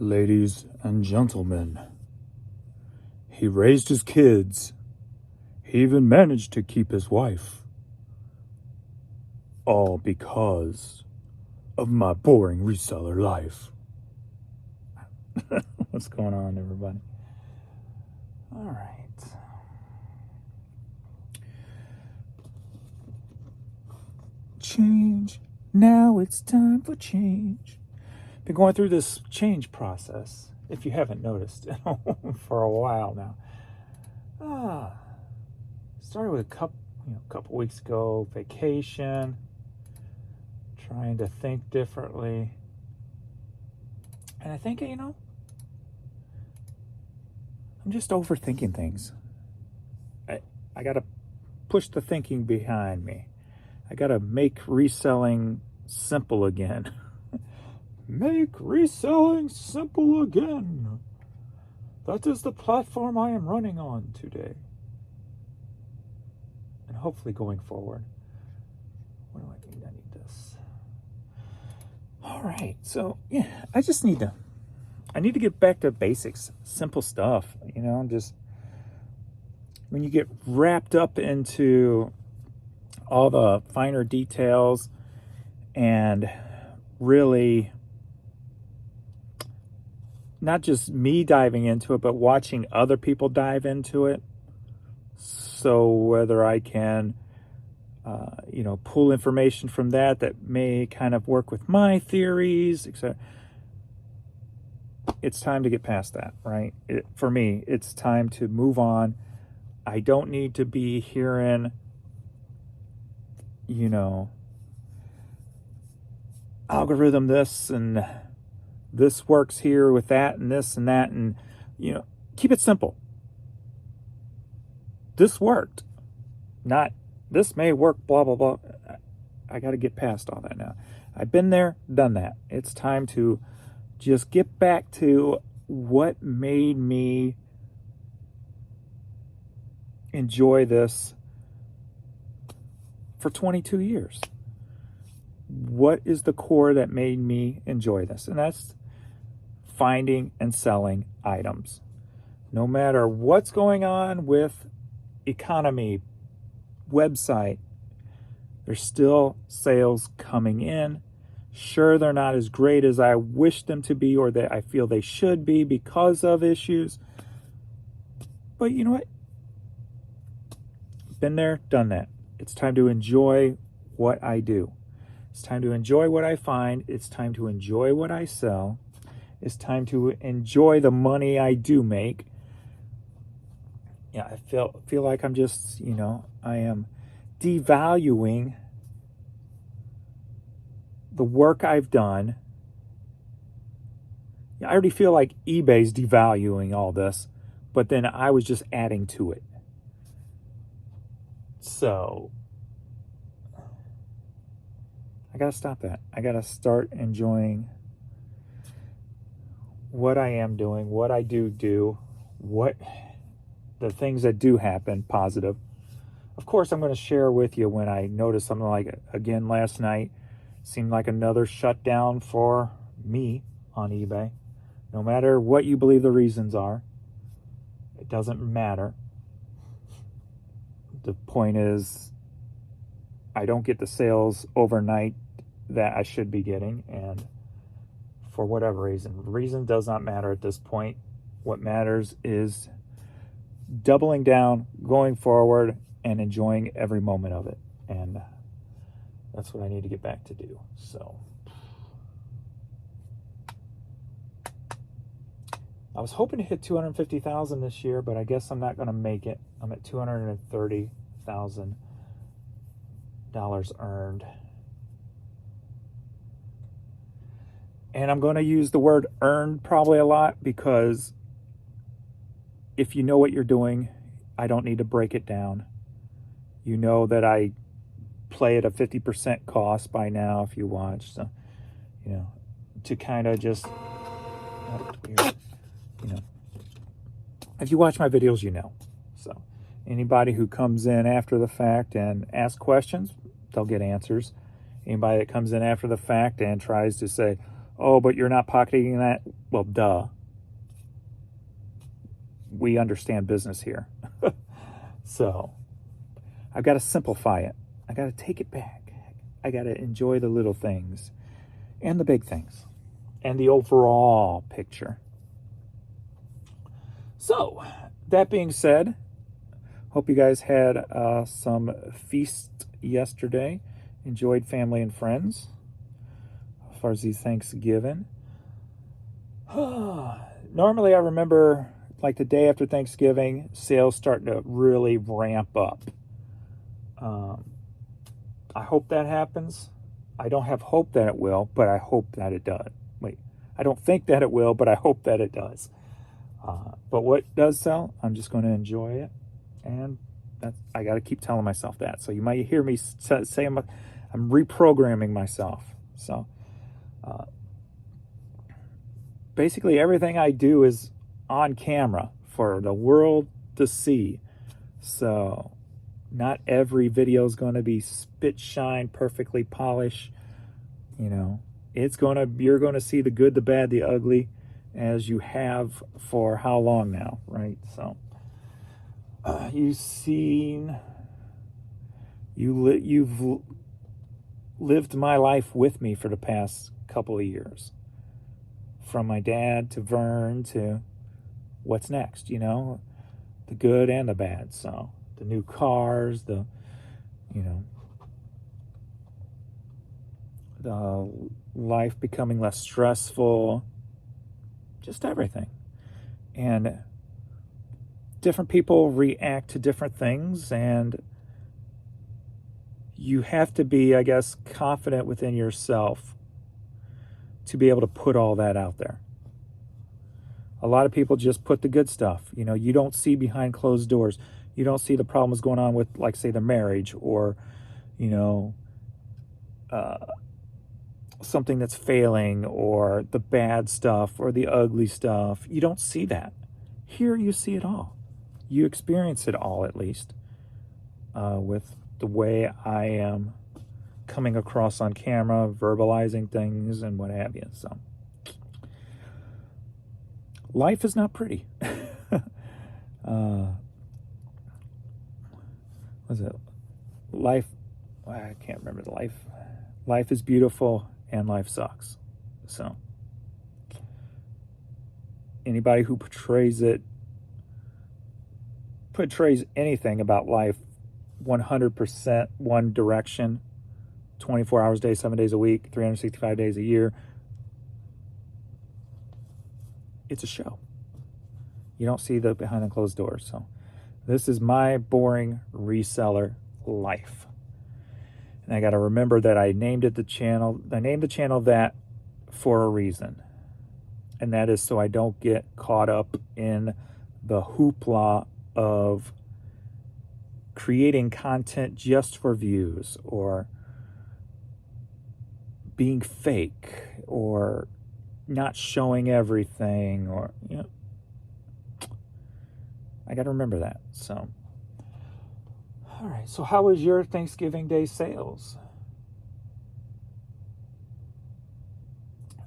Ladies and gentlemen, he raised his kids. He even managed to keep his wife. All because of my boring reseller life. What's going on, everybody? All right. Change. Now it's time for change. Been going through this change process, if you haven't noticed, for a while now. Started with a couple weeks ago, vacation, trying to think differently. And I think, I'm just overthinking things. I got to push the thinking behind me. I got to make reselling simple again. Make reselling simple again. That is the platform I am running on today. And hopefully going forward. What do I need? I need this. All right. So, I need to get back to basics, simple stuff, just when you get wrapped up into all the finer details and really not just me diving into it, but watching other people dive into it. So whether I can, pull information from that may kind of work with my theories, etc. It's time to get past that, right? For me, it's time to move on. I don't need to be hearing, algorithm this and this works here with that and this and that, and keep it simple. This worked, not this may work, blah blah blah. I got to get past all that now. I've been there, done that. It's time to just get back to what made me enjoy this for 22 years. What is the core that made me enjoy this? And that's finding and selling items. No matter what's going on with economy, website, there's still sales coming in. Sure, they're not as great as I wish them to be or that I feel they should be because of issues. But you know what? Been there, done that. It's time to enjoy what I do. It's time to enjoy what I find. It's time to enjoy what I sell. It's time to enjoy the money I do make. I feel like I'm just, I am devaluing the work I've done. I already feel like eBay's devaluing all this, but then I was just adding to it. So I got to stop that. I got to start enjoying what I am doing, what I do, what the things that do happen, positive. Of course, I'm going to share with you when I noticed something like, again, last night, seemed like another shutdown for me on eBay. No matter what you believe the reasons are, it doesn't matter. The point is, I don't get the sales overnight that I should be getting, and for whatever reason does not matter at this point. What matters is doubling down, going forward, and enjoying every moment of it. And that's what I need to get back to do. So I was hoping to hit 250,000 this year, but I guess I'm not going to make it. I'm at $230,000 earned. And I'm going to use the word earned probably a lot, because if you know what you're doing, I don't need to break it down. You know that I play at a 50% cost by now if you watch. So, to kind of just, if you watch my videos, So anybody who comes in after the fact and asks questions, they'll get answers. Anybody that comes in after the fact and tries to say, oh, but you're not pocketing that Well, duh. We understand business here. So I've got to simplify it. I got to take it back. I got to enjoy the little things and the big things and the overall picture. So, that being said, hope you guys had some feast yesterday. Enjoyed family and friends as far as the Thanksgiving. Normally, I remember like the day after Thanksgiving, sales starting to really ramp up. I hope that happens. I don't have hope that it will, but I hope that it does. Wait, I don't think that it will, but I hope that it does. But what does sell, I'm just going to enjoy it. And I got to keep telling myself that. So you might hear me say I'm reprogramming myself. So basically everything I do is on camera for the world to see. So not every video is going to be spit shine, perfectly polished. You know, you're going to see the good, the bad, the ugly, as you have for how long now, right? So you've lived my life with me for the past couple of years, from my dad to Vern to what's next, you know, the good and the bad. So the new cars, the life becoming less stressful, just everything. And different people react to different things, and you have to be, I guess, confident within yourself to be able to put all that out there. A lot of people just put the good stuff. You know, you don't see behind closed doors. You don't see the problems going on with, like, say, the marriage, or, you know, something that's failing, or the bad stuff, or the ugly stuff. You don't see that. Here you see it all. You experience it all, at least, with the way I am coming across on camera, verbalizing things and what have you. So life is not pretty. What's it? Life, I can't remember the life. Life is beautiful and life sucks. So anybody who portrays anything about life 100% one direction, 24 hours a day, 7 days a week, 365 days a year, it's a show. You don't see the behind the closed doors. So this is my boring reseller life. And I got to remember that I named the channel that for a reason. And that is so I don't get caught up in the hoopla of creating content just for views, or being fake, or not showing everything, or, you know, I got to remember that. So, all right. So how was your Thanksgiving Day sales?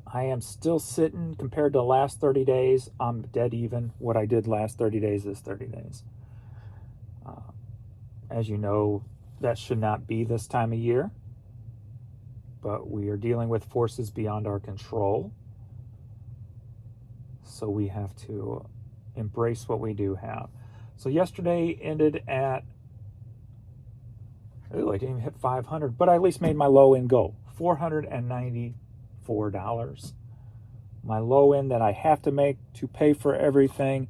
I am still sitting, compared to the last 30 days, I'm dead even. What I did last 30 days is 30 days. As you know, that should not be this time of year, but we are dealing with forces beyond our control. So we have to embrace what we do have. So yesterday ended at, I didn't even hit 500, but I at least made my low end goal, $494. My low end that I have to make to pay for everything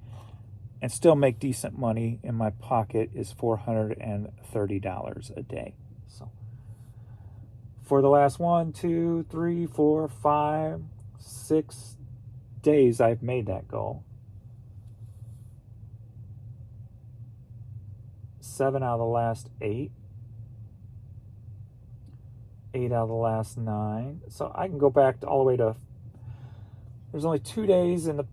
and still make decent money in my pocket is $430 a day. So for the last 1, 2, 3, 4, 5, 6 days, I've made that goal. 7 out of the last 8. 8 out of the last 9. So I can go back all the way to, there's only 2 days in the,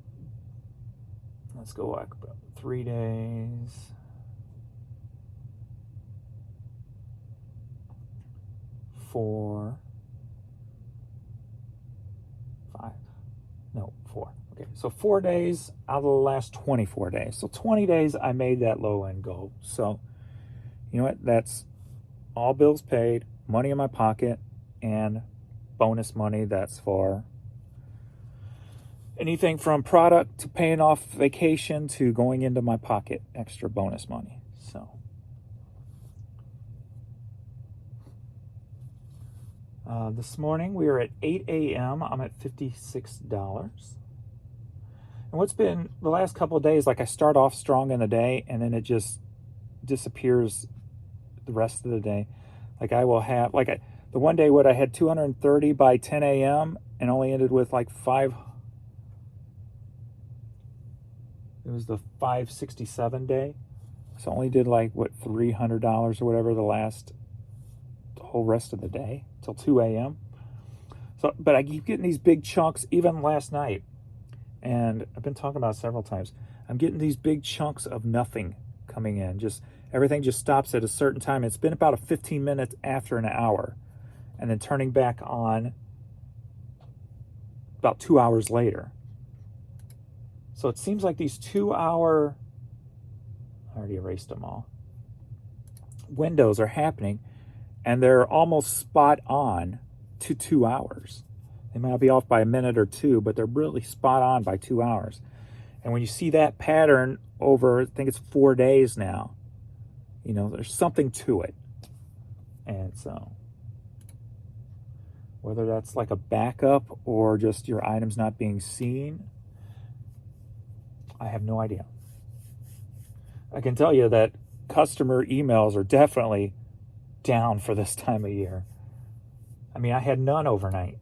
let's go back about 3 days. 4, 5, no, 4. Okay, Okay, so 4 days out of the last 24 days. So 20 days I made that low end goal. So you know what? That's all bills paid, money in my pocket, and bonus money that's for anything from product to paying off vacation to going into my pocket, extra bonus money. So this morning we are at 8 a.m. I'm at $56. And what's been the last couple of days, like I start off strong in the day and then it just disappears the rest of the day. Like I will have, the one day what I had 230 by 10 a.m. and only ended with like it was the 567 day. So I only did like, what, $300 or whatever the whole rest of the day till 2 a.m. So, but I keep getting these big chunks, even last night. And I've been talking about it several times. I'm getting these big chunks of nothing coming in. Just everything just stops at a certain time. It's been about 15 minutes after an hour, and then turning back on about 2 hours later. So it seems like these 2 hour, I already erased them all, windows are happening, and they're almost spot on to 2 hours. They might be off by a minute or two, but they're really spot on by 2 hours. And when you see that pattern over, I think it's 4 days now, you know, there's something to it. And so whether that's like a backup or just your items not being seen, I have no idea. I can tell you that customer emails are definitely down for this time of year. I mean, I had none overnight.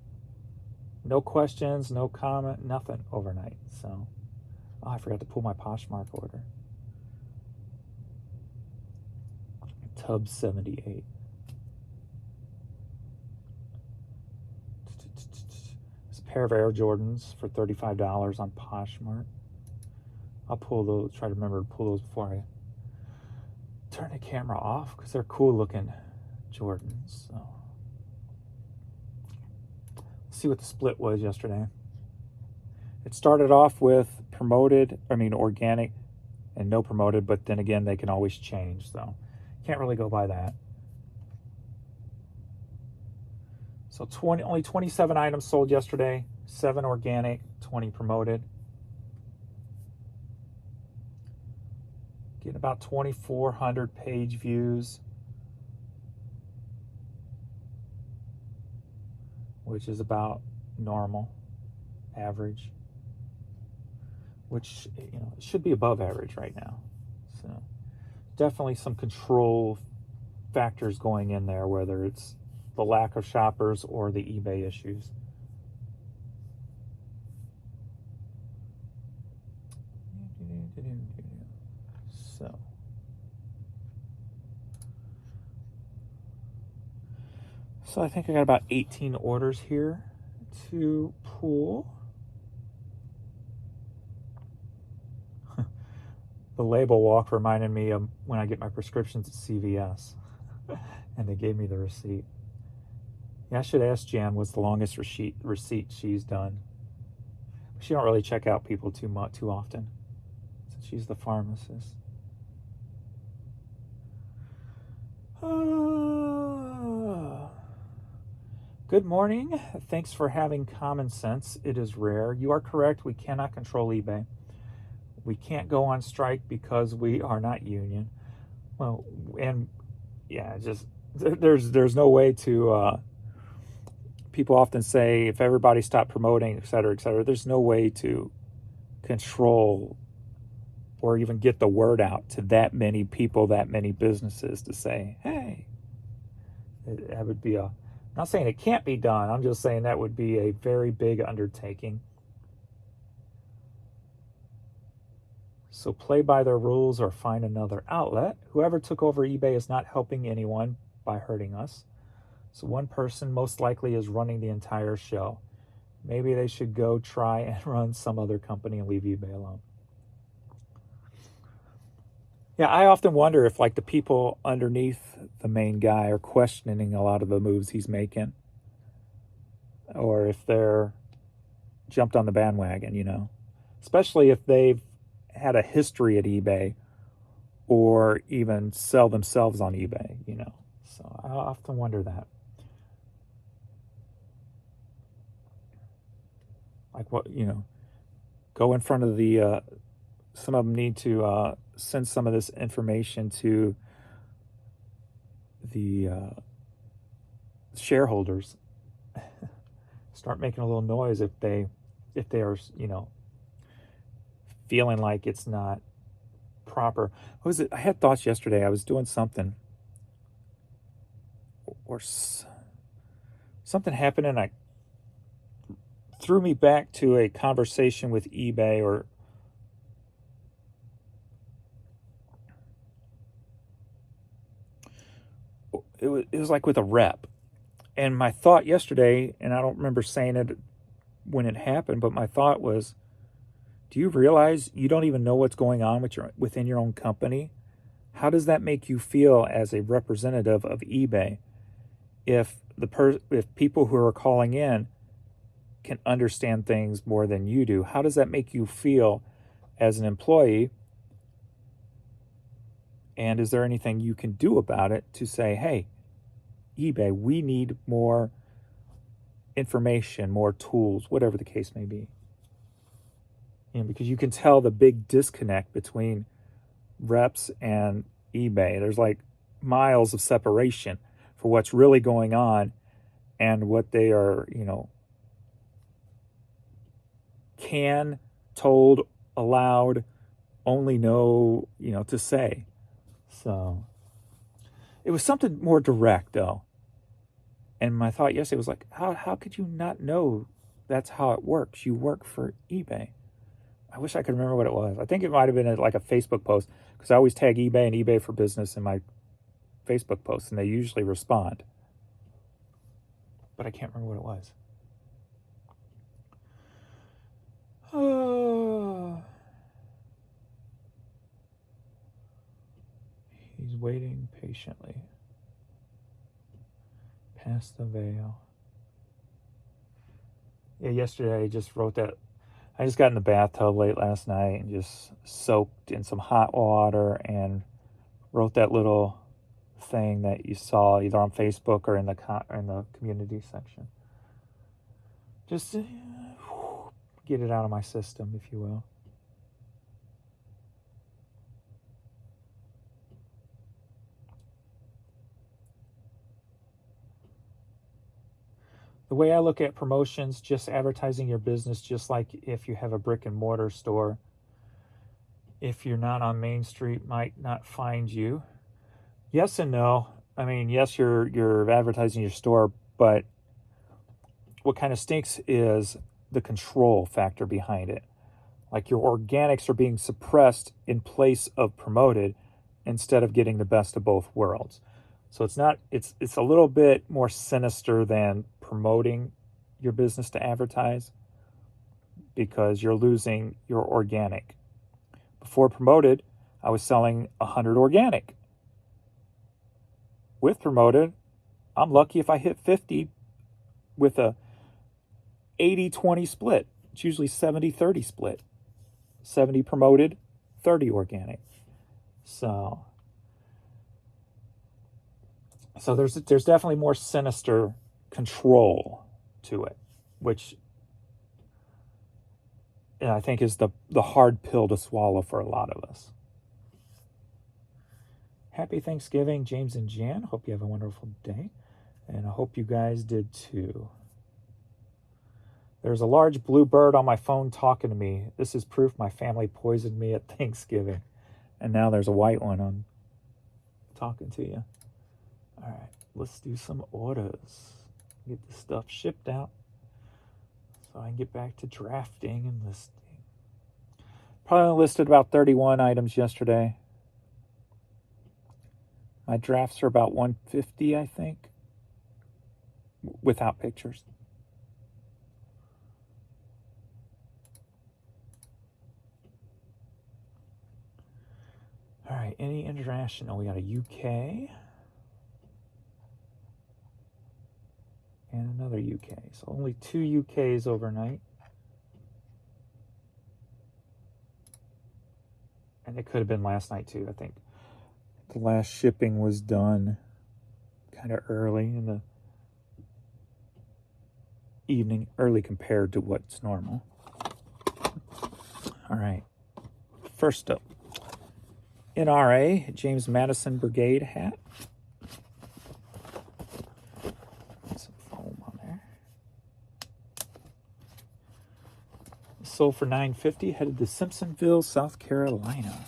No questions, no comment, nothing overnight. So, I forgot to pull my Poshmark order. Tub 78. It's a pair of Air Jordans for $35 on Poshmark. I'll pull those, try to remember to pull those before I turn the camera off, because they're cool looking Jordans. So, let's see what the split was yesterday. It started off with organic and no promoted, but then again, they can always change. So can't really go by that. So only 27 items sold yesterday, 7 organic, 20 promoted. Getting about 2,400 page views, which is about normal, average, which, you know, it should be above average right now. So definitely some control factors going in there, whether it's the lack of shoppers or the eBay issues. So I think I got about 18 orders here to pull. The label walk reminded me of when I get my prescriptions at CVS and they gave me the receipt. Yeah, I should ask Jan what's the longest receipt she's done. She don't really check out people too often, since she's the pharmacist. Good morning. Thanks for having common sense. It is rare. You are correct. We cannot control eBay. We can't go on strike because we are not union. Well, and yeah, just there's no way to. People often say if everybody stopped promoting, et cetera, there's no way to control or even get the word out to that many people, that many businesses to say, hey, that would be I'm not saying it can't be done. I'm just saying that would be a very big undertaking. So play by their rules or find another outlet. Whoever took over eBay is not helping anyone by hurting us. So one person most likely is running the entire show. Maybe they should go try and run some other company and leave eBay alone. Yeah, I often wonder if like the people underneath the main guy are questioning a lot of the moves he's making, or if they're jumped on the bandwagon, you know. especially if they've had a history at eBay or even sell themselves on eBay, you know. So I often wonder that. Like, what, you know, go in front of the, some of them need to send some of this information to the shareholders. Start making a little noise if they are, you know, feeling like it's not proper. What was it? I had thoughts yesterday. I was doing something, or something happened, and I threw me back to a conversation with eBay, or it was like with a rep. And my thought yesterday, and I don't remember saying it when it happened, but my thought was, do you realize you don't even know what's going on within your own company? How does that make you feel as a representative of eBay if if people who are calling in can understand things more than you do? How does that make you feel as an employee? And is there anything you can do about it to say, hey, eBay, we need more information, more tools, whatever the case may be? You know, because you can tell the big disconnect between reps and eBay. There's like miles of separation for what's really going on and what they are, you know, told, allowed, only know, you know, to say. So it was something more direct, though. And my thought yesterday was like, how could you not know that's how it works? You work for eBay. I wish I could remember what it was. I think it might have been like a Facebook post, because I always tag eBay and eBay for Business in my Facebook posts, and they usually respond. But I can't remember what it was. Oh. He's waiting patiently. Past the veil. Yeah, yesterday I just wrote that. I just got in the bathtub late last night and just soaked in some hot water and wrote that little thing that you saw either on Facebook or in the community section. Just get it out of my system, if you will. The way I look at promotions, just advertising your business, just like if you have a brick and mortar store. If you're not on Main Street, might not find you. Yes and no. I mean, yes, you're advertising your store, but what kind of stinks is the control factor behind it. Like, your organics are being suppressed in place of promoted instead of getting the best of both worlds. So it's a little bit more sinister than promoting your business to advertise, because you're losing your organic. Before promoted, I was selling 100 organic. With promoted, I'm lucky if I hit 50 with a 80-20 split. It's usually 70-30 split. 70 promoted, 30 organic. So there's definitely more sinister control to it, which I think is the hard pill to swallow for a lot of us. Happy Thanksgiving, James and Jan. Hope you have a wonderful day, and I hope you guys did too. There's a large blue bird on my phone talking to me. This is proof my family poisoned me at Thanksgiving. And now there's a white one on talking to you. All right, let's do some orders. Get this stuff shipped out so I can get back to drafting and listing. Probably listed about 31 items yesterday. My drafts are about 150, I think, without pictures. All right, any international? We got a UK and another UK. So only 2 UKs overnight. And it could have been last night too. I think the last shipping was done kind of early in the evening, early compared to what's normal. All right. First up, NRA, James Madison Brigade hat. Some foam on there. Sold for $9.50, headed to Simpsonville, South Carolina.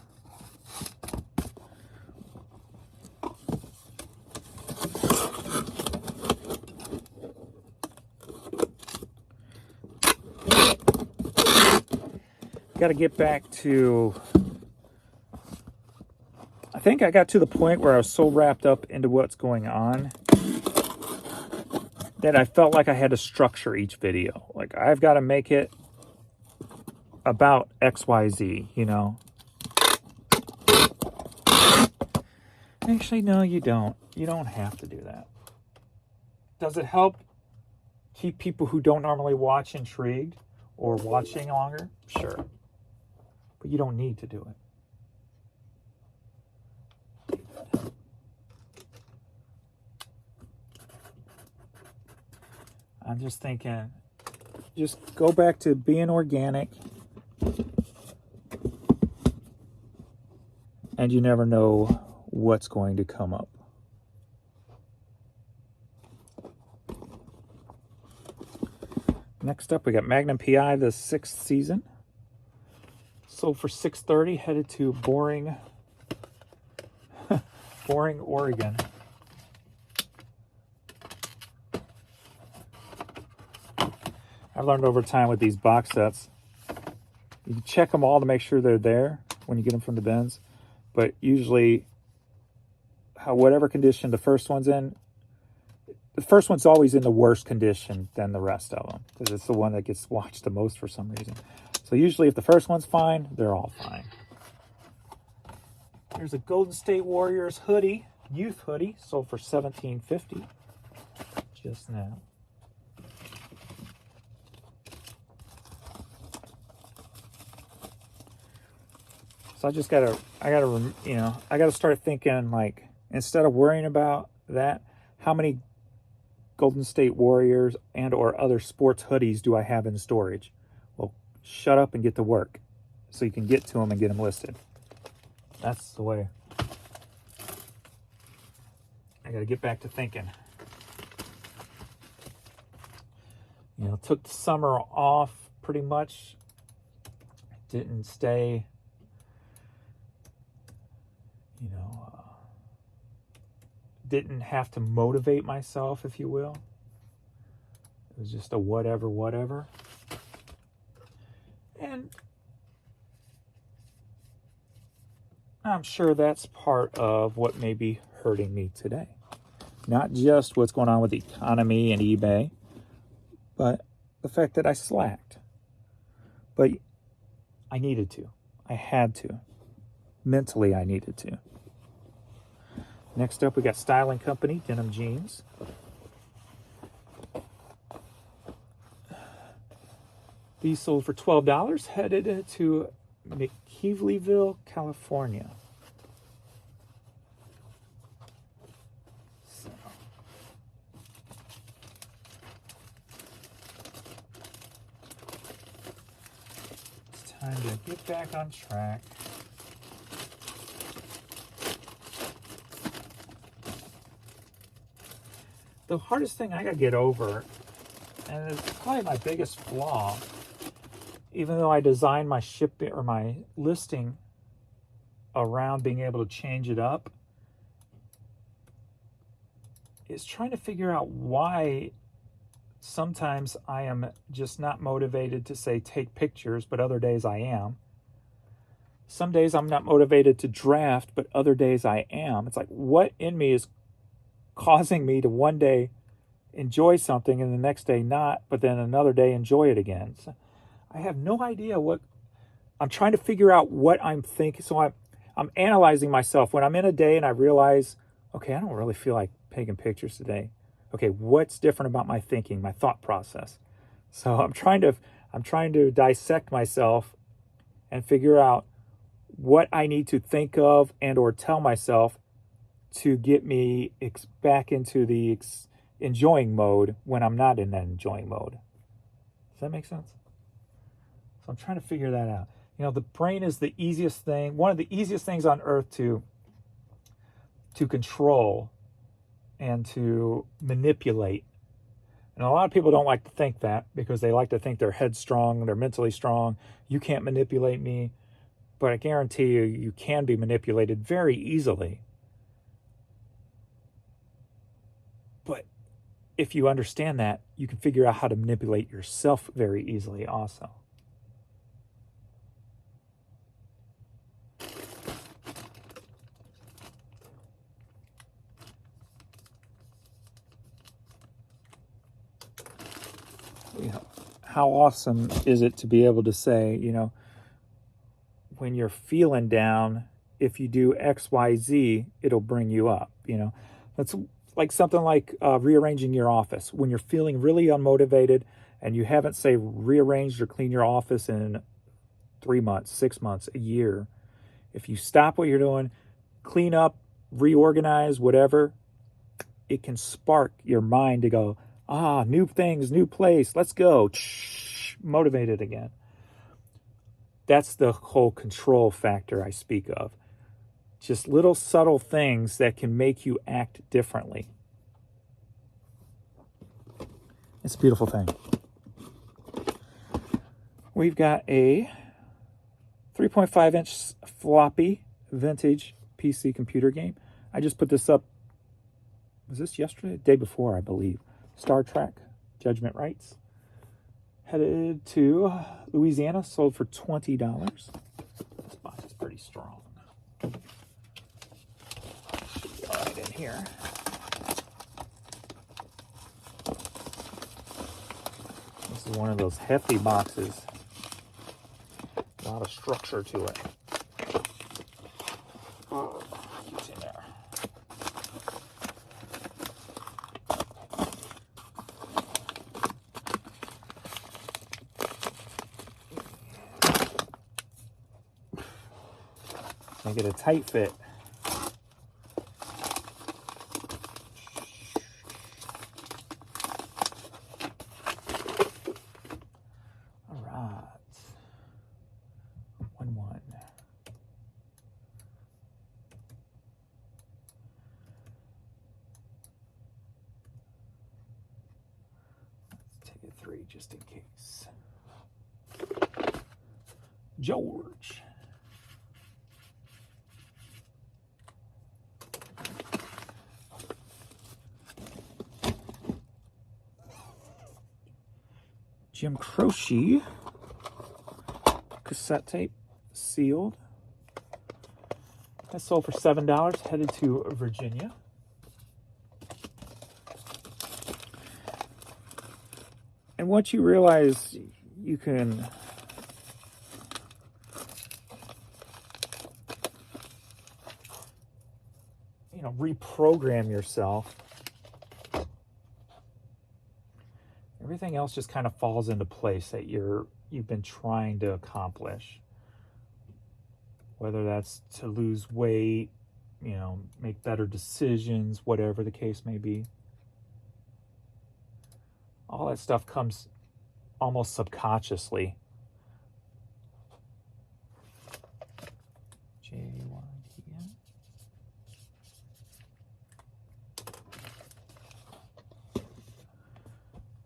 Got to get back to, I think I got to the point where I was so wrapped up into what's going on that I felt like I had to structure each video. Like, I've got to make it about XYZ, you know. Actually, no, you don't. You don't have to do that. Does it help keep people who don't normally watch intrigued or watching longer? Sure. But you don't need to do it. I'm just thinking, just go back to being organic. And you never know what's going to come up. Next up, we got Magnum PI, the 6th season. Sold for $6.30, headed to Boring, Oregon. I've learned over time with these box sets, you can check them all to make sure they're there when you get them from the bins. But usually, whatever condition the first one's in, the first one's always in the worse condition than the rest of them, because it's the one that gets watched the most for some reason. So usually if the first one's fine, they're all fine. Here's a Golden State Warriors hoodie, youth hoodie, sold for $17.50 just now. So I gotta start thinking, like, instead of worrying about that, how many Golden State Warriors and or other sports hoodies do I have in storage? Well, shut up and get to work so you can get to them and get them listed. That's the way. I got to get back to thinking. You know, took the summer off pretty much. Didn't stay, didn't have to motivate myself, if you will. It was just a whatever. And I'm sure that's part of what may be hurting me today. Not just what's going on with the economy and eBay, but the fact that I slacked. But I needed to. I had to. Mentally, I needed to. Next up, we got Styling Company, denim jeans. These sold for $12, headed to McKeevelyville, California. So. It's time to get back on track. The hardest thing I gotta get over, and it's probably my biggest flaw, even though I designed my shipping or my listing around being able to change it up, is trying to figure out why sometimes I am just not motivated to, say, take pictures, but other days I am. Some days I'm not motivated to draft, but other days I am. It's like, what in me is causing me to one day enjoy something and the next day not, but then another day enjoy it again? So I have no idea what I'm trying to figure out what I'm thinking. So I'm analyzing myself when I'm in a day and I realize, okay, I don't really feel like taking pictures today. Okay, what's different about my thinking, my thought process? So I'm trying to dissect myself and figure out what I need to think of and or tell myself to get me back into the enjoying mode when I'm not in that enjoying mode. Does that make sense? So I'm trying to figure that out. You know, the brain is the easiest thing, one of the easiest things on earth to control and to manipulate. And a lot of people don't like to think that because they like to think they're headstrong, they're mentally strong. You can't manipulate me. But I guarantee you, you can be manipulated very easily. But if you understand that, you can figure out how to manipulate yourself very easily also. You know, how awesome is it to be able to say, you know, when you're feeling down, if you do X, Y, Z, it'll bring you up. You know, that's like something like rearranging your office. When you're feeling really unmotivated and you haven't, say, rearranged or cleaned your office in 3 months, 6 months, a year, if you stop what you're doing, clean up, reorganize, whatever, it can spark your mind to go, new things, new place, let's go, motivated again. That's the whole control factor I speak of. Just little subtle things that can make you act differently. It's a beautiful thing. We've got a 3.5-inch floppy vintage PC computer game. I just put this up, was this yesterday? The day before, I believe. Star Trek, Judgment Rights. Headed to Louisiana, sold for $20. This box is pretty strong. Should be all right in here. This is one of those hefty boxes. A lot of structure to it. What's in there? Make it a tight fit. All right. 1-1. Let's take a 3 just in case. George. Jim Croce cassette tape, sealed. That sold for $7, headed to Virginia. And once you realize you can reprogram yourself, everything else just kind of falls into place that you've been trying to accomplish. Whether that's to lose weight, make better decisions, whatever the case may be. All that stuff comes almost subconsciously.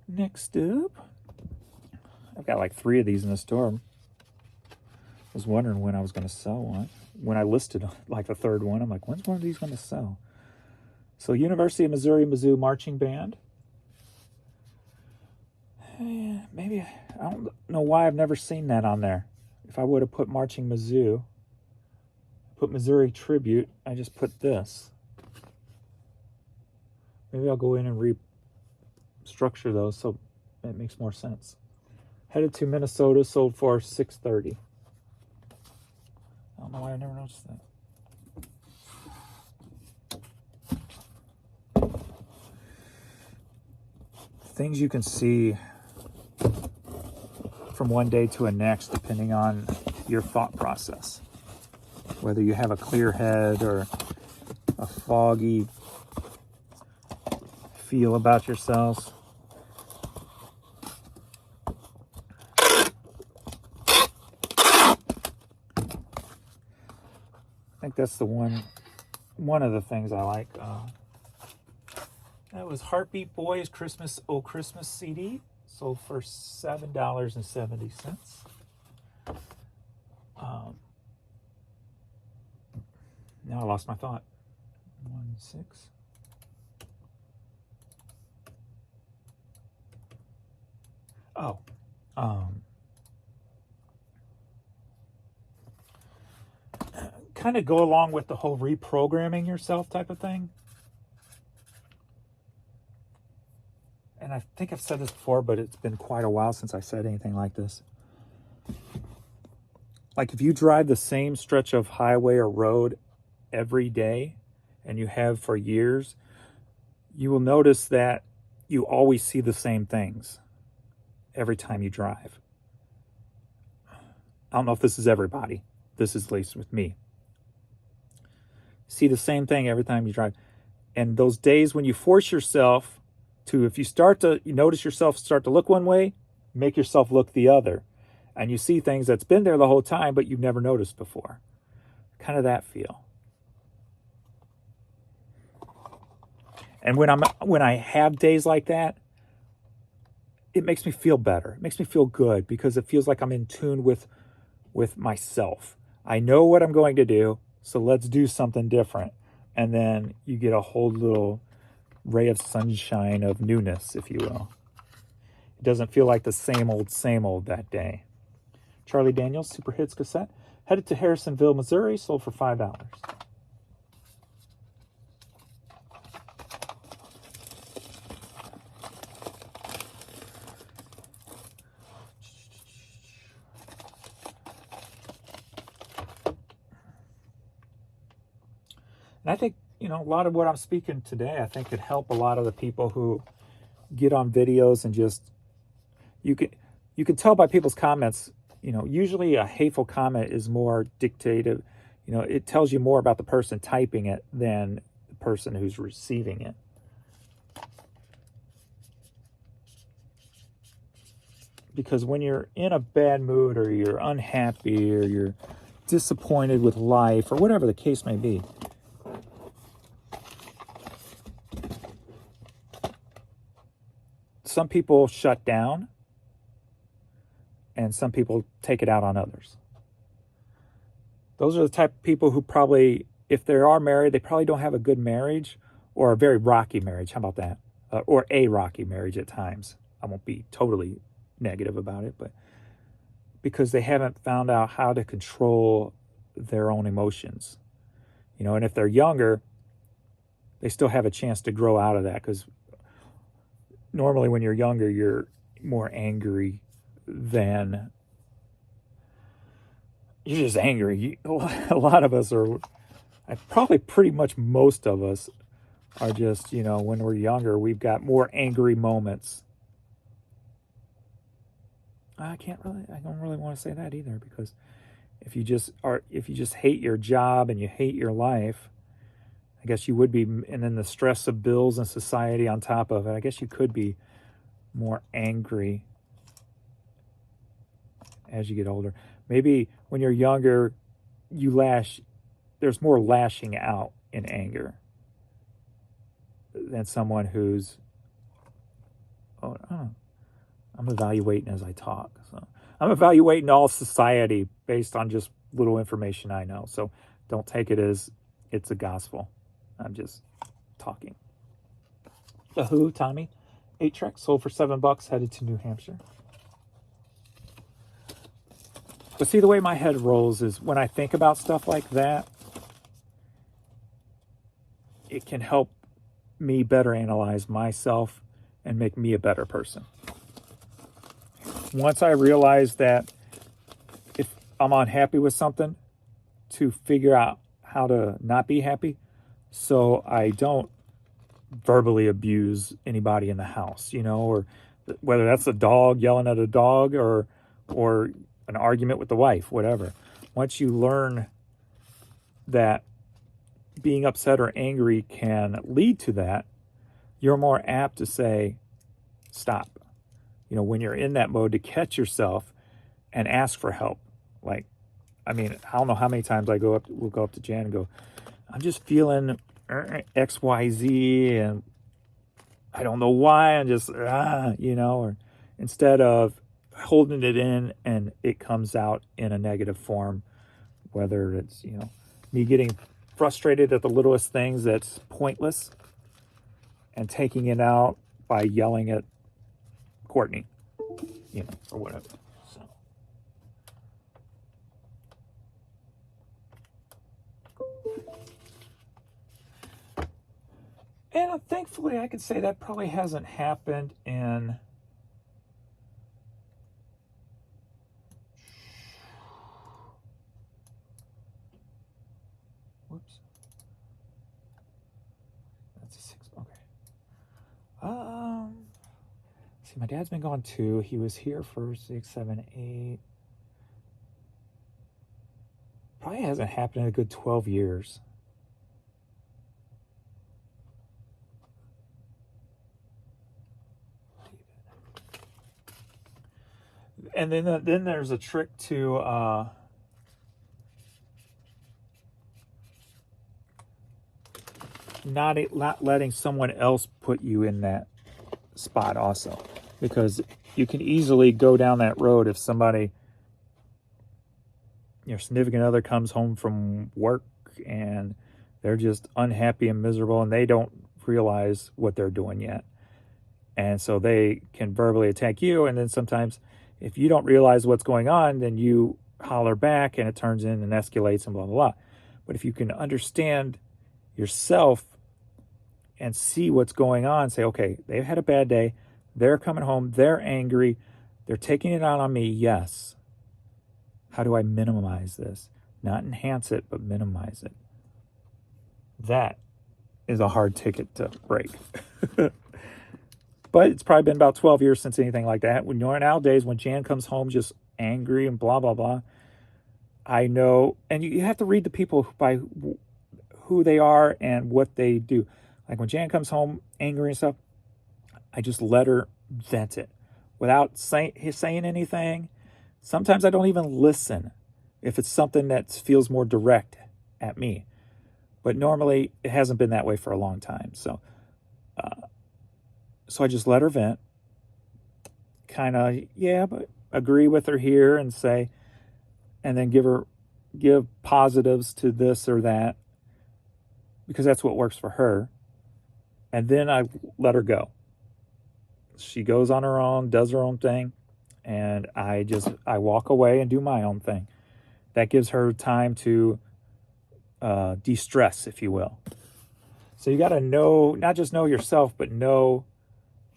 Next up, I've got like 3 of these in the store. I was wondering when I was going to sell one. When I listed like the 3rd one, I'm like, when's one of these going to sell? So University of Missouri Mizzou Marching Band. Maybe, I don't know why I've never seen that on there. If I would have put Marching Mizzou, put Missouri Tribute, I just put this. Maybe I'll go in and restructure those so it makes more sense. Headed to Minnesota, sold for $6.30. I don't know why I never noticed that. Things you can see from one day to the next depending on your thought process. whether you have a clear head or a foggy feel about yourselves. I think that's the one of the things I like. That was Heartbeat Boys Christmas CD, sold for $7.70. Now I lost my thought. 1.6. Oh, kind of go along with the whole reprogramming yourself type of thing. And I think I've said this before, but it's been quite a while since I said anything like this. Like if you drive the same stretch of highway or road every day, and you have for years, you will notice that you always see the same things every time you drive. I don't know if this is everybody. This is at least with me. See the same thing every time you drive. And those days when you force yourself to, if you notice yourself start to look one way, make yourself look the other. And you see things that's been there the whole time, but you've never noticed before. Kind of that feel. And when I have days like that, it makes me feel better. It makes me feel good because it feels like I'm in tune with myself. I know what I'm going to do, so let's do something different. And then you get a whole little ray of sunshine of newness, if you will. It doesn't feel like the same old that day. Charlie Daniels Super Hits cassette, headed to Harrisonville, Missouri, sold for $5. And I think, a lot of what I'm speaking today, I think could help a lot of the people who get on videos and just, you can tell by people's comments, usually a hateful comment is more dictative. It tells you more about the person typing it than the person who's receiving it. Because when you're in a bad mood or you're unhappy or you're disappointed with life or whatever the case may be, some people shut down and some people take it out on others. Those are the type of people who probably, if they are married, they probably don't have a good marriage or a very rocky marriage. How about that? Or a rocky marriage at times. I won't be totally negative about it, but because they haven't found out how to control their own emotions. And if they're younger, they still have a chance to grow out of that, because normally when you're younger, you're more angry than you're just angry. A lot of us are, probably pretty much most of us are just, when we're younger, we've got more angry moments. I don't really want to say that either, because if you just hate your job and you hate your life, I guess you would be, and then the stress of bills and society on top of it, I guess you could be more angry as you get older. Maybe when you're younger, there's more lashing out in anger than someone who's, I don't know. I'm evaluating as I talk. So I'm evaluating all society based on just little information I know. So don't take it as it's a gospel. I'm just talking. The Who, Tommy, 8-track, sold for $7, headed to New Hampshire. But see, the way my head rolls is when I think about stuff like that, it can help me better analyze myself and make me a better person. Once I realize that if I'm unhappy with something, to figure out how to not be happy so I don't verbally abuse anybody in the house, or whether that's a dog yelling at a dog or an argument with the wife, whatever. Once you learn that being upset or angry can lead to that, you're more apt to say, stop. When you're in that mode, to catch yourself and ask for help. Like, I don't know how many times we'll go up to Jan and go, I'm just feeling XYZ and I don't know why. I'm just, or instead of holding it in and it comes out in a negative form, whether it's, me getting frustrated at the littlest things that's pointless and taking it out by yelling at Courtney, or whatever. So. And thankfully, I can say that probably hasn't happened in whoops. That's a 6. Okay. See, my dad's been gone 2. He was here for 6, 7, 8. Probably hasn't happened in a good 12 years. And then there's a trick to not letting someone else put you in that spot also, because you can easily go down that road if somebody, your significant other, comes home from work and they're just unhappy and miserable and they don't realize what they're doing yet, and so they can verbally attack you, and then sometimes if you don't realize what's going on, then you holler back and it turns in and escalates and blah, blah, blah. But if you can understand yourself and see what's going on, say, okay, they've had a bad day. They're coming home. They're angry. They're taking it out on me. Yes. How do I minimize this? Not enhance it, but minimize it. That is a hard ticket to break. But it's probably been about 12 years since anything like that. Nowadays, when Jan comes home just angry and blah, blah, blah, I know, and you have to read the people by who they are and what they do. Like when Jan comes home angry and stuff, I just let her vent it without saying anything. Sometimes I don't even listen if it's something that feels more direct at me. But normally it hasn't been that way for a long time. So I just let her vent, kind of, but agree with her here and say, and then give positives to this or that, because that's what works for her. And then I let her go. She goes on her own, does her own thing, and I walk away and do my own thing. That gives her time to de-stress, if you will. So you got to know, not just know yourself, but know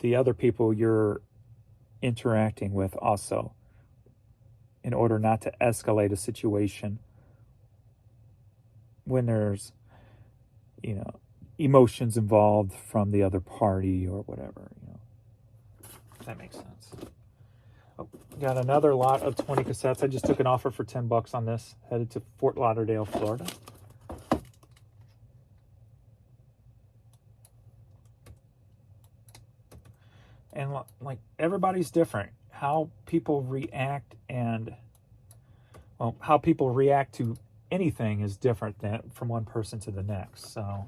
the other people you're interacting with also, in order not to escalate a situation when there's, emotions involved from the other party or whatever, If that makes sense. Oh, got another lot of 20 cassettes. I just took an offer for $10 on this, headed to Fort Lauderdale, Florida. And like, everybody's different. How people react how people react to anything is different from one person to the next. So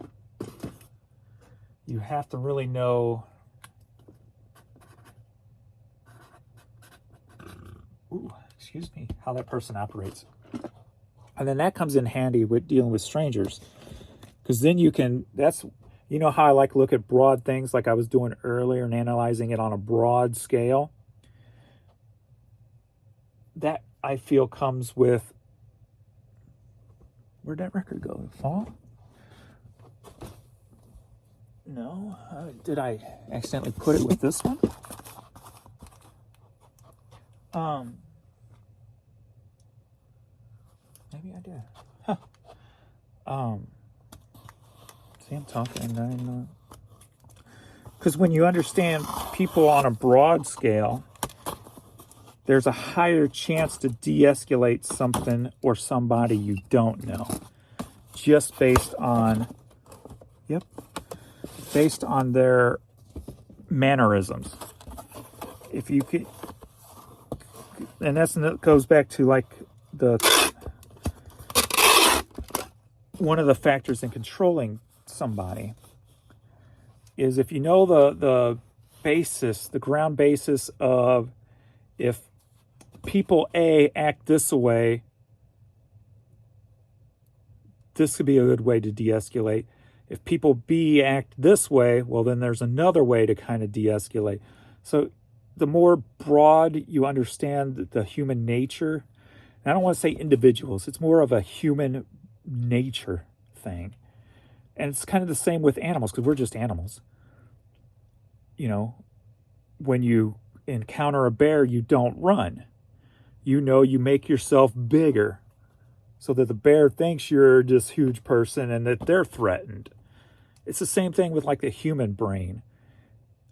you have to really know how that person operates. And then that comes in handy with dealing with strangers, because then that's how I like to look at broad things like I was doing earlier and analyzing it on a broad scale. That I feel comes with, where'd that record go? Fall? No. Did I accidentally put it with this one? Maybe I did. Huh. See, I'm talking. Because when you understand people on a broad scale, there's a higher chance to de-escalate something or somebody you don't know. just based on, based on their mannerisms. If you could, and that goes back to like one of the factors in controlling somebody is if you know the basis, the ground basis of if people A act this way, this could be a good way to de-escalate. If people B act this way, well, then there's another way to kind of de-escalate. So the more broad you understand the human nature, and I don't want to say individuals, it's more of a human nature thing. And it's kind of the same with animals, because we're just animals. You know, when you encounter a bear, you don't run. You know, you make yourself bigger so that the bear thinks you're this huge person and that they're threatened. It's the same thing with like the human brain.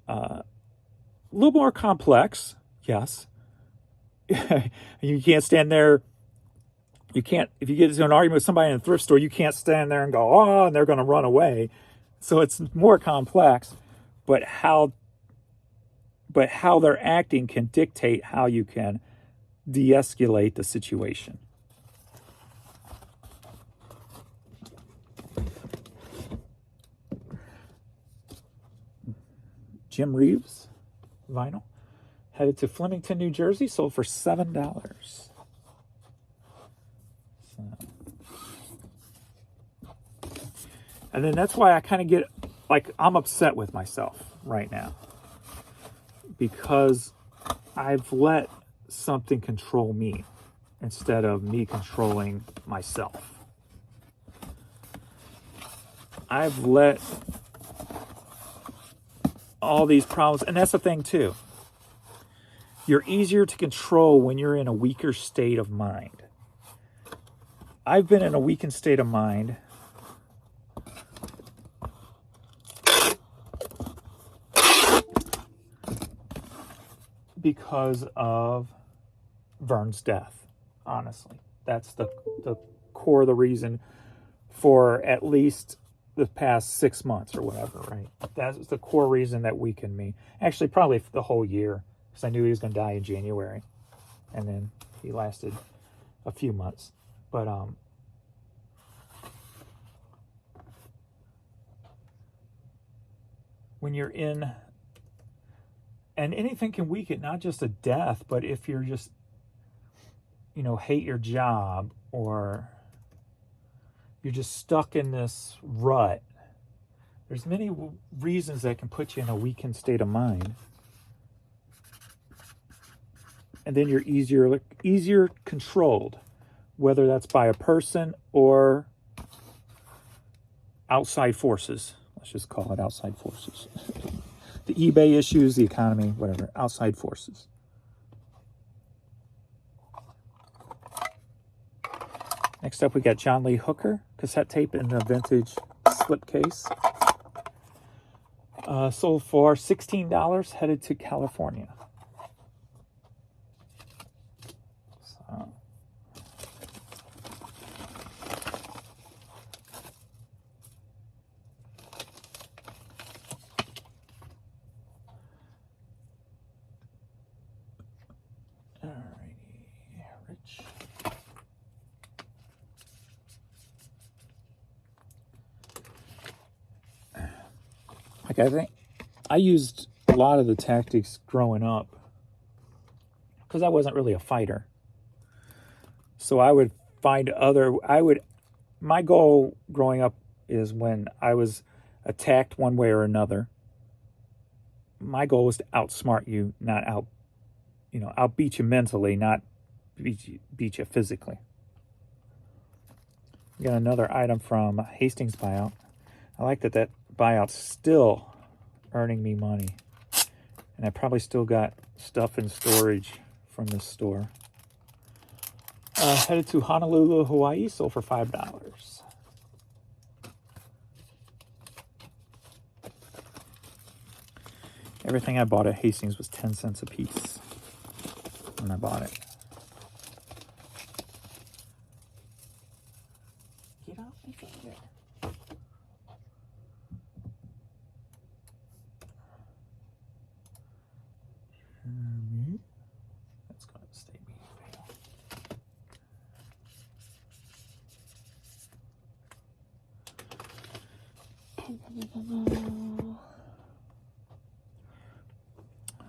A little more complex, yes. You can't stand there. You can't, if you get into an argument with somebody in a thrift store, you can't stand there and go, oh, and they're going to run away. So it's more complex, but how they're acting can dictate how you can de-escalate the situation. Jim Reeves vinyl, headed to Flemington, New Jersey, sold for $7. So. And then that's why I kind of get, like, I'm upset with myself right now. Because I've let something control me instead of me controlling myself. I've let all these problems, and that's the thing too. You're easier to control when you're in a weaker state of mind. I've been in a weakened state of mind because of Vern's death, honestly. That's the core of the reason for at least the past 6 months or whatever, right? That's the core reason that weakened me. Actually, probably the whole year, because I knew he was going to die in January. And then he lasted a few months. But, when you're in, and anything can weaken, not just a death, but if you're just, you know, hate your job, or you're just stuck in this rut, there's many reasons that can put you in a weakened state of mind. And then you're easier controlled, whether that's by a person or outside forces. Let's just call it outside forces. The eBay issues, the economy, whatever, outside forces. Next up, we got John Lee Hooker, cassette tape in the vintage slipcase. Sold for $16, headed to California. So. Rich. Like, I think I used a lot of the tactics growing up because I wasn't really a fighter. So I would find my goal growing up is when I was attacked one way or another, my goal was to outsmart you, not outbeat you mentally, not beat you physically. We got another item from Hastings Buyout. I like that buyout's still earning me money. And I probably still got stuff in storage from this store. Headed to Honolulu, Hawaii, sold for $5. Everything I bought at Hastings was 10 cents a piece when I bought it. Get out anything there. That's going to stay me.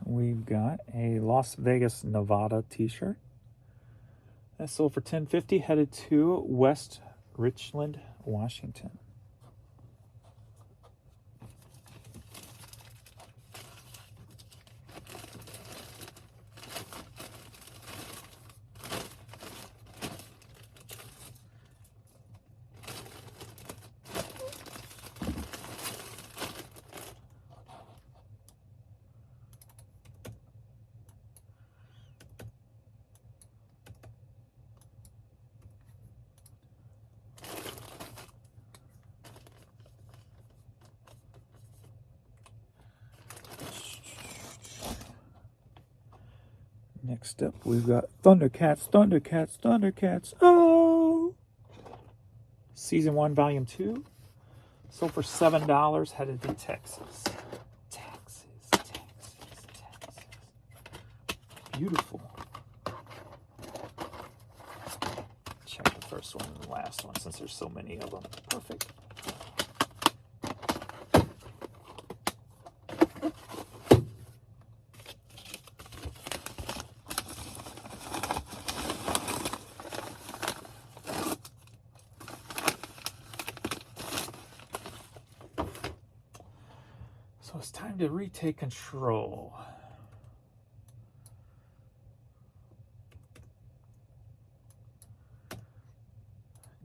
We've got a Las Vegas, Nevada t-shirt. That sold for $10.50, headed to West Richland, Washington. Next up, we've got Thundercats, Thundercats, Thundercats. Oh! Season 1, Volume 2. Sold for $7, headed to Texas. Texas. Beautiful. Check the first one and the last one since there's so many of them. Perfect. So it's time to retake control.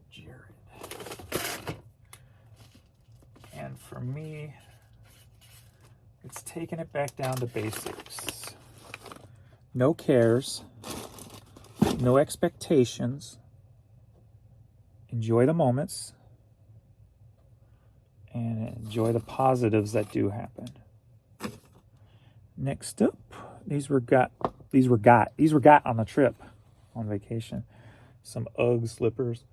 Jared. And for me, it's taking it back down to basics. No cares, no expectations. Enjoy the moments. And enjoy the positives that do happen. Next up, these were got on the trip, on vacation. Some UGG slippers.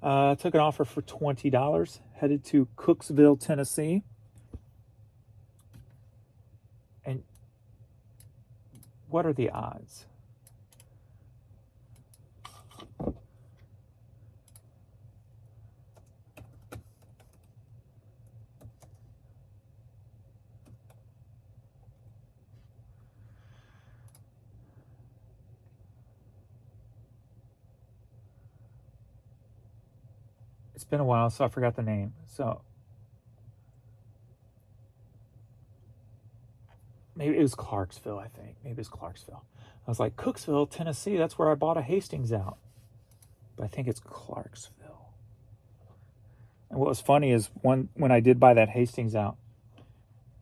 Took an offer for $20, headed to Cooksville, Tennessee. And what are the odds? It's been a while, so I forgot the name. So maybe it was Clarksville, I think. Maybe it's Clarksville. I was like, Cooksville, Tennessee, that's where I bought a Hastings out. But I think it's Clarksville. And what was funny is when I did buy that Hastings out,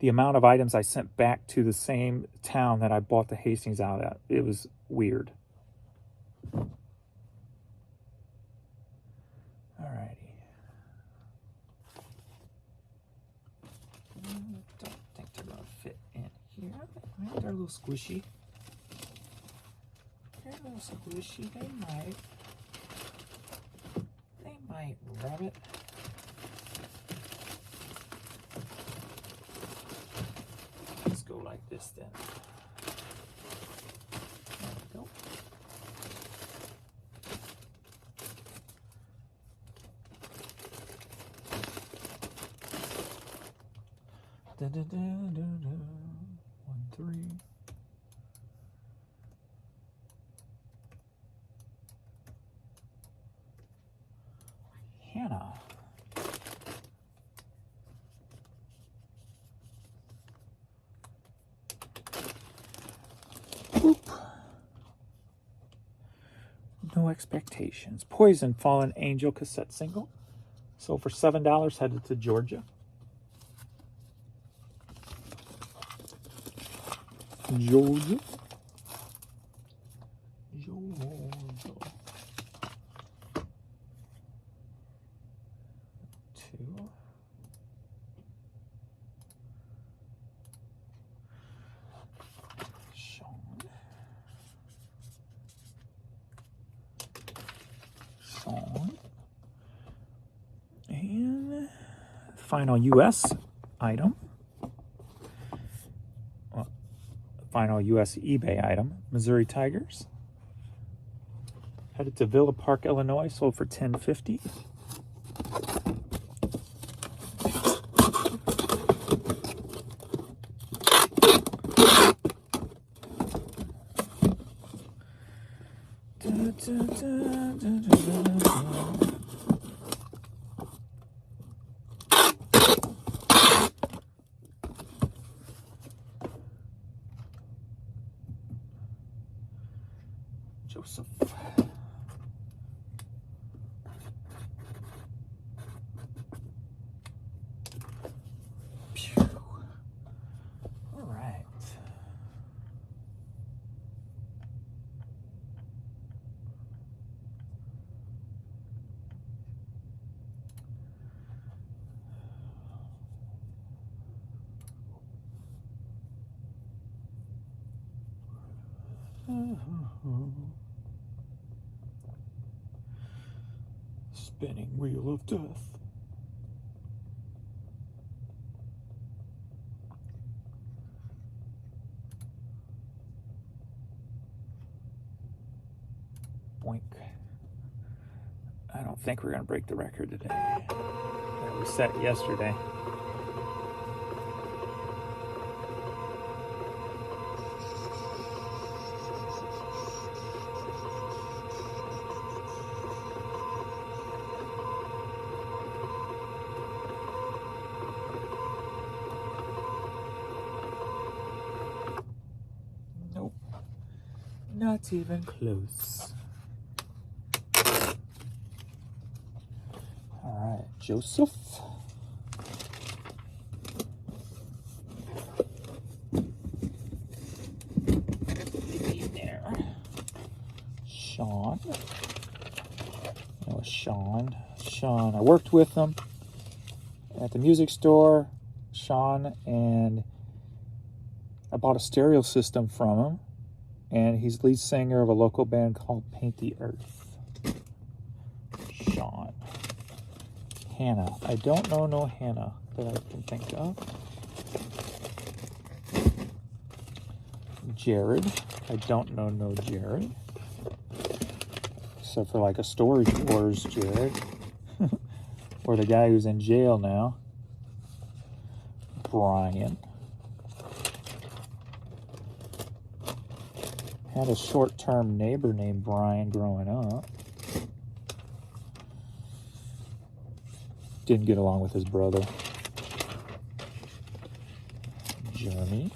the amount of items I sent back to the same town that I bought the Hastings out at, it was weird. Alrighty. Don't think they're going to fit in here. They're a little squishy. They're a little squishy. They might rub it. Let's go like this then. There we go. Dun, dun, dun, dun, dun. 1, 3. Hannah. Boop. No expectations. Poison, Fallen Angel cassette single. Sold for $7, headed to Georgia. Georgia. 2. Sean. final US item. Well, final US eBay item. Missouri Tigers. Headed to Villa Park, Illinois. Sold for $10.50. Joseph. Phew. All right. Spinning wheel of death. Boink. I don't think we're going to break the record today that we set yesterday. Nope. Not even close. All right, Joseph. There. Sean. That was Sean. Sean. I worked with him at the music store. Sean, and I bought a stereo system from him. And he's lead singer of a local band called Paint the Earth. Sean. Hannah. I don't know no Hannah that I can think of. Jared. I don't know no Jared. Except for like a Storage Wars Jared. Or the guy who's in jail now. Brian. Had a short-term neighbor named Brian growing up. Didn't get along with his brother. Jeremy.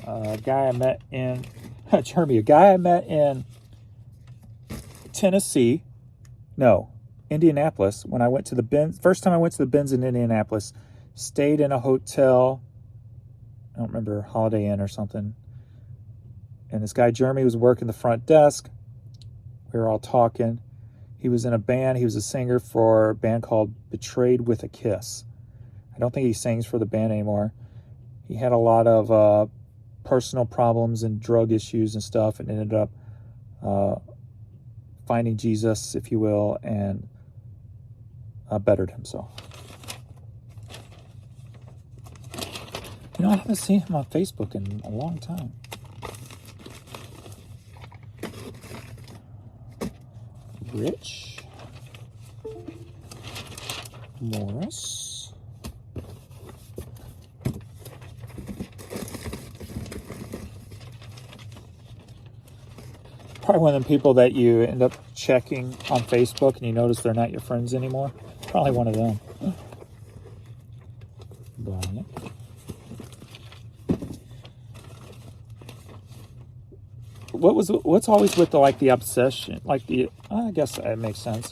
A guy I met in Tennessee. No, Indianapolis. When I went to the Benz, first time I went to the Benz in Indianapolis, stayed in a hotel. I don't remember, Holiday Inn or something. And this guy, Jeremy, was working the front desk. We were all talking. He was in a band. He was a singer for a band called Betrayed with a Kiss. I don't think he sings for the band anymore. He had a lot of personal problems and drug issues and stuff, and ended up finding Jesus, if you will, and bettered himself. You know, I haven't seen him on Facebook in a long time. Rich. Morris. Probably one of them people that you end up checking on Facebook and you notice they're not your friends anymore. Probably one of them. Brian. What's always with the obsession, I guess that makes sense.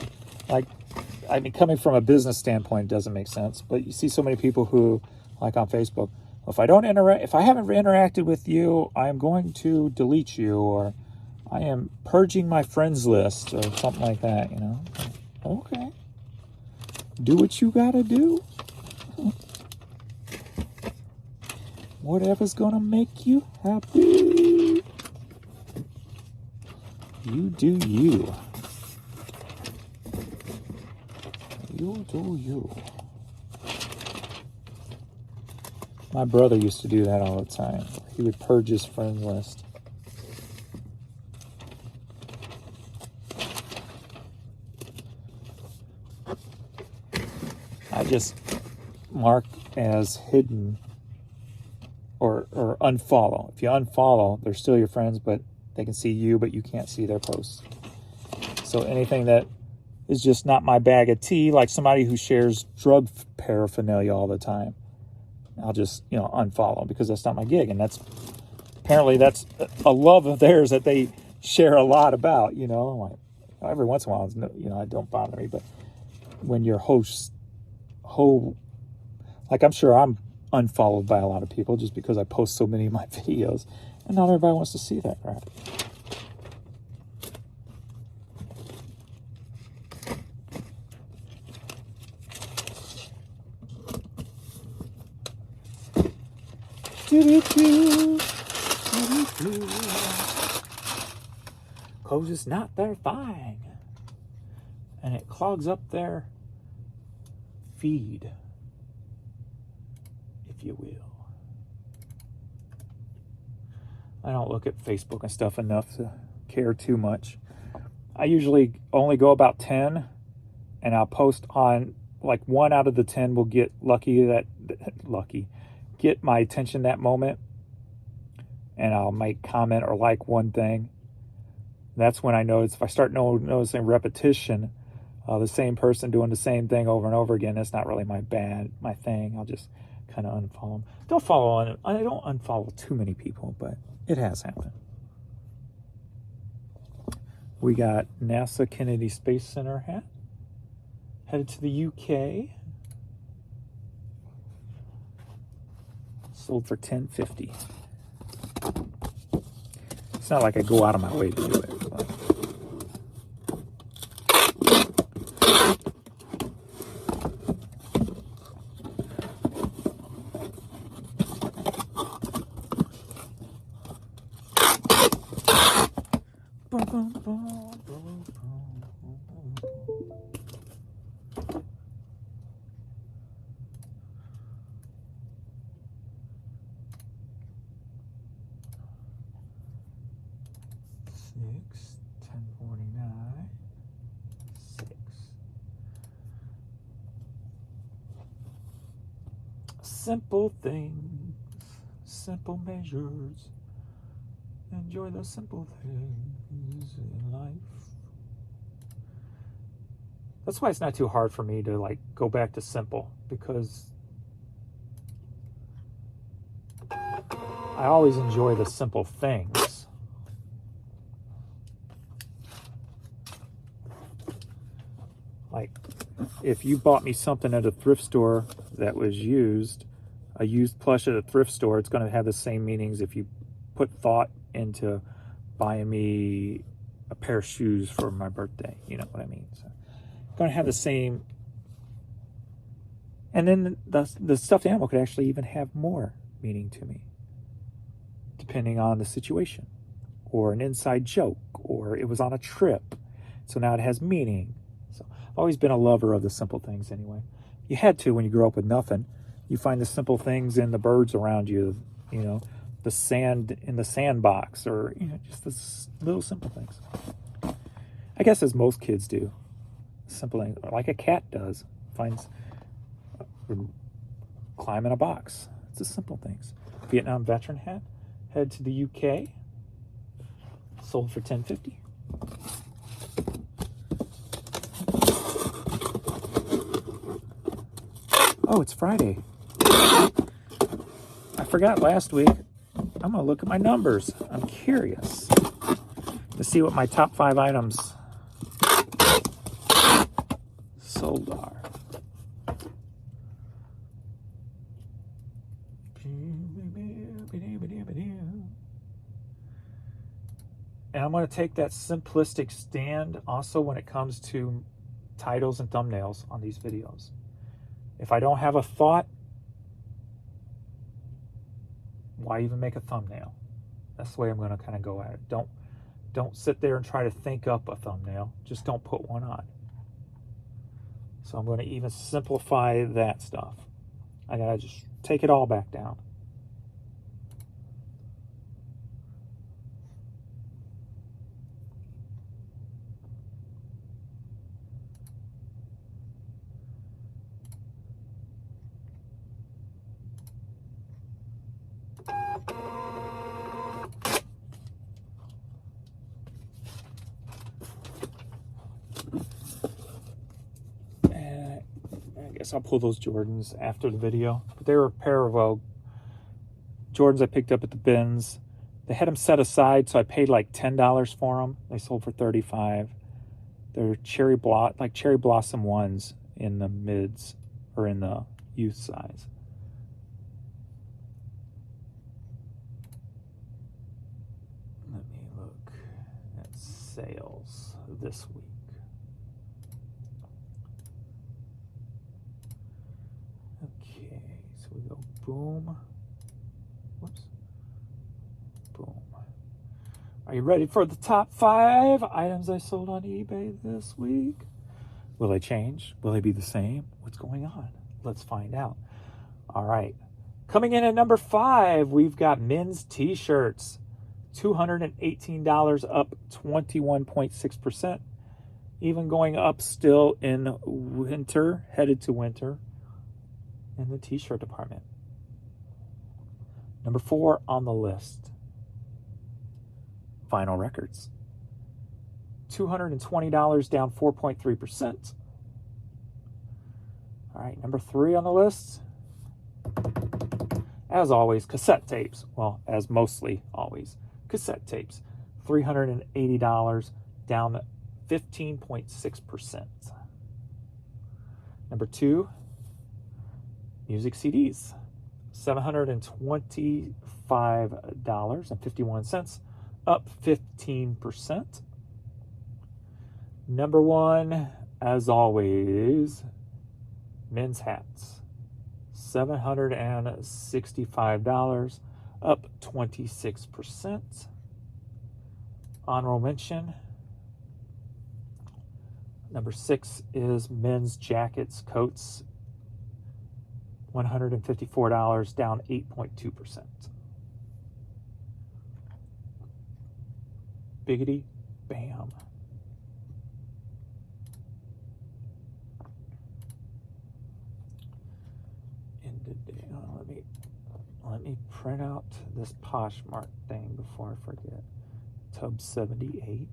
Coming from a business standpoint, it doesn't make sense. But you see so many people who, like on Facebook, if I haven't interacted with you, I am going to delete you, or I am purging my friends list, or something like that. You know, okay, do what you gotta do. Whatever's gonna make you happy. You do you. You do you. My brother used to do that all the time. He would purge his friend list. I just mark as hidden or unfollow. If you unfollow, they're still your friends, but they can see you, but you can't see their posts. So anything that is just not my bag of tea, like somebody who shares drug paraphernalia all the time, I'll just, unfollow, because that's not my gig. And apparently that's a love of theirs that they share a lot about, like every once in a while, it don't bother me. But when your like I'm sure I'm unfollowed by a lot of people just because I post so many of my videos, and not everybody wants to see that crap. Cause it's not their thing, and it clogs up their feed, if you will. I don't look at Facebook and stuff enough to care too much. I usually only go about 10, and I'll post on, like, 1 out of the 10 will get get my attention that moment, and I'll make comment or like one thing. That's when I notice, if I start noticing repetition, the same person doing the same thing over and over again, that's not really my thing. I'll just kind of unfollow them. I don't unfollow too many people, but it has happened. We got NASA Kennedy Space Center hat. Headed to the UK. Sold for $10.50. It's not like I go out of my way to do it. But. $10.49. Simple things, simple measures. Enjoy the simple things in life. That's why it's not too hard for me to go back to simple, because I always enjoy the simple things. Like, if you bought me something at a thrift store that was used, a used plush at a thrift store, it's going to have the same meanings if you put thought into buying me a pair of shoes for my birthday. You know what I mean? So, going to have the same. And then the stuffed animal could actually even have more meaning to me, depending on the situation, or an inside joke, or it was on a trip, so now it has meaning. So I've always been a lover of the simple things anyway. You had to when you grew up with nothing. You find the simple things in the birds around you, the sand in the sandbox, or just the little simple things. I guess as most kids do, simple things, like a cat does, climb in a box. It's the simple things. Vietnam veteran hat, head to the UK, sold for $10.50. Oh, it's Friday. I forgot last week. I'm going to look at my numbers. I'm curious to see what my top 5 items sold are. And I'm going to take that simplistic stand also when it comes to titles and thumbnails on these videos. If I don't have a thought, why even make a thumbnail? That's the way I'm going to kind of go at it. Don't sit there and try to think up a thumbnail. Just don't put one on. So I'm going to even simplify that stuff. I gotta just take it all back down. I guess I'll pull those Jordans after the video. But they were a pair of Jordans I picked up at the bins. They had them set aside, so I paid like $10 for them. They sold for $35. They're cherry blossom ones in the mids or in the youth size. Let me look at sales this week. We go boom. Whoops. Boom. Are you ready for the top 5 items I sold on eBay this week? Will they change? Will they be the same? What's going on? Let's find out. All right. Coming in at number 5, we've got men's t-shirts. $218, up 21.6%. Even going up still in winter, headed to winter. In the t-shirt department. Number 4 on the list, vinyl records. $220, down 4.3%. All right, number 3 on the list, as always, cassette tapes. Well, as mostly always, cassette tapes. $380, down 15.6%. Number 2, music CDs, $725.51, up 15%. Number 1, as always, men's hats, $765, up 26%. Honorable mention, number 6 is men's jackets, coats, $154, down 8.2%. Biggity bam. Let me print out this Poshmark thing before I forget. Tub 78.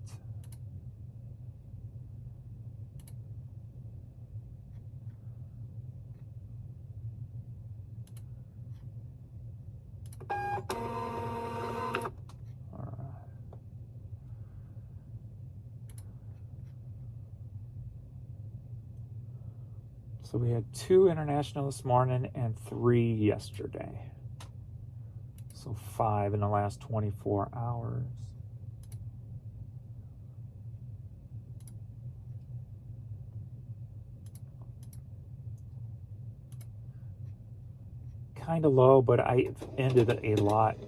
So we had 2 international this morning and 3 yesterday. So 5 in the last 24 hours. Kind of low, but I ended a lot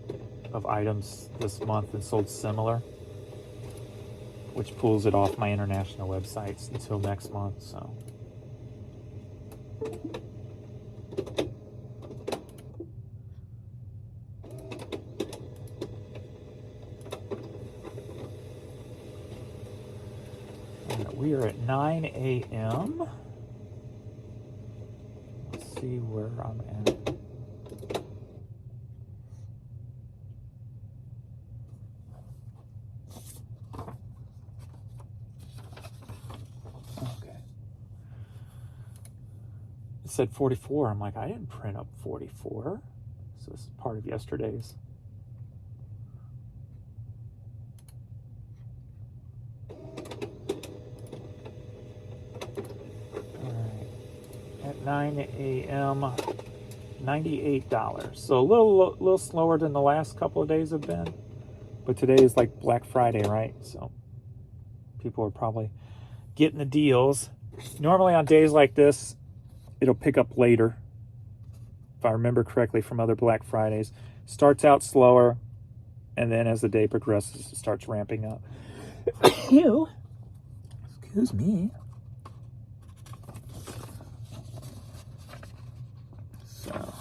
of items this month and sold similar, which pulls it off my international websites until next month. So. We are at 9 a.m. Let's see where I'm at. Okay. It said 44. I'm like, I didn't print up 44. So this is part of yesterday's. At 9 a.m., $98. So a little slower than the last couple of days have been. But today is like Black Friday, right? So people are probably getting the deals. Normally on days like this, it'll pick up later. If I remember correctly from other Black Fridays. Starts out slower, and then as the day progresses, it starts ramping up. Ew. Excuse me. So,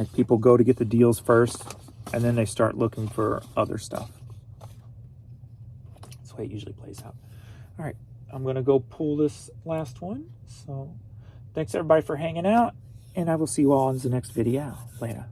Like people go to get the deals first, and then they start looking for other stuff. That's the way it usually plays out. All right, I'm going to go pull this last one. So thanks everybody for hanging out, and I will see you all in the next video. Later.